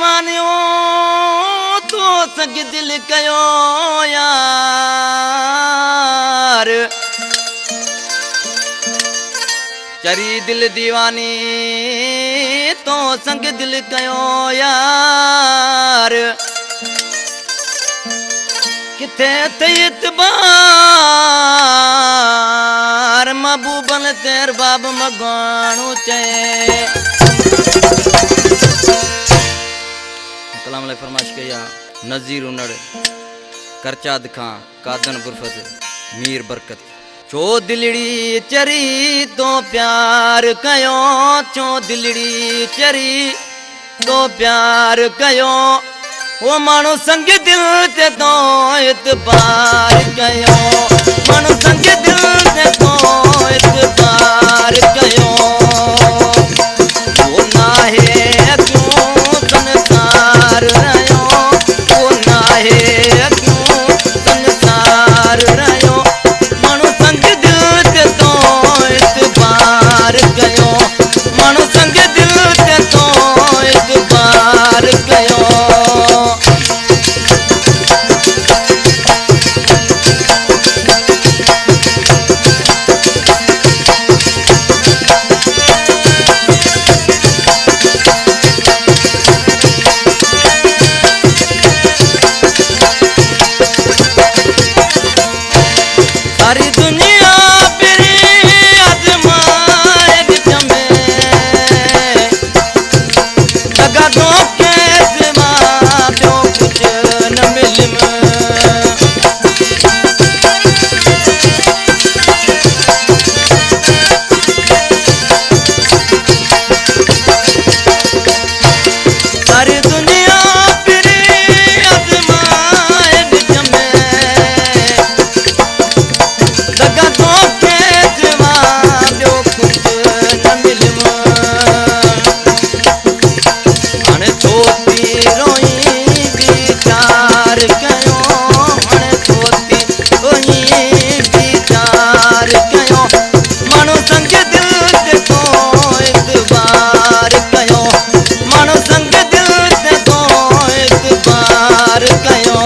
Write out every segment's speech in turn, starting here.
दीवानियों तो संग दिल कयो यार चरी दिल दीवानी तो संग दिल कयो यार किथे थे इतबार महबूबन तेर बाब मगाणू चे कलाम ले फरमाइश किया नजीर उनड़ करचाद खां कादन बुरफत मीर बरकत चो दिलड़ी चरी तो प्यार कयो चो दिलड़ी चरी तो प्यार कयो वो मानो संग दिल ते तो इतबार कयो मानो संग दिल ते तो इतबार कयो वो ना है क्यों संसार रयो वो ना है क्यों संसार रयो मानो संग दिल ते तो इतबार कयो मानो संग दिल ते तो इतबार कयो सारी दुनिया मेरी आजमाए जमे लगा दो कैसे माँ प्यो कुछ न मिलम सारी दुनिया मेरी आजमाए जमे लगा तो के जवाबो कुछ न मिलम अण छोती रोई विचार कयो अण छोती रोई विचार कयो मानो संग दिल ते तो इतबार कयो मानो संग दिल ते तो इतबार कयो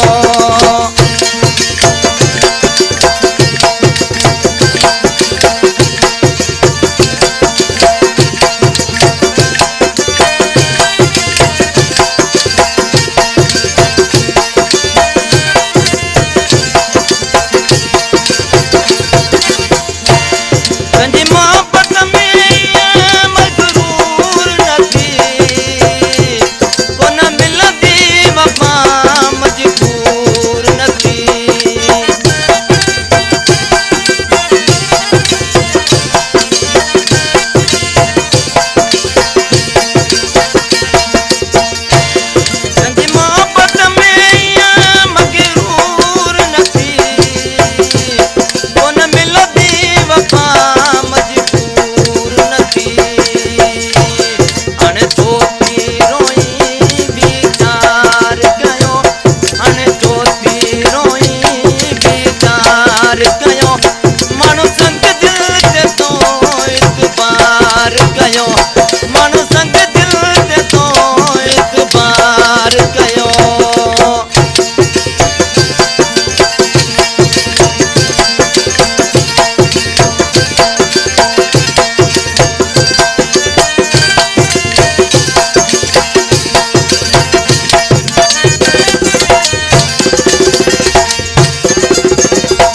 कंजी मोहब्बत में मजबूर नथी को न मिलंदी वफा मजबूर नथी कंजी मोहब्बत में मगरूर नथी को न मिलंदी वफा मजबूर नथी अण छोती रोई विचार कयो अण छोती रोई विचार कयो मानो संग दिल ते तो इतबार कयो मानो संग दिल ते तो इतबार कयो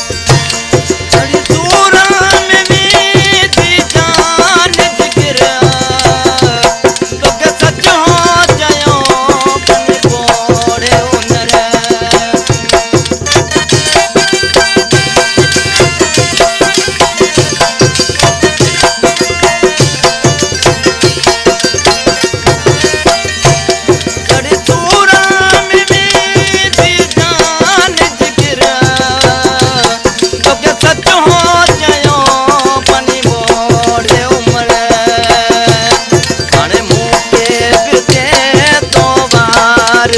बड़ी दूर में भी दी जान जिगर तो के सच हो जायो बन बोड़े उनर बड़ी दूर में भी दी जान जिगर तो के सच हो जायो बनी मोड़े उमर अण मुँह के तो वार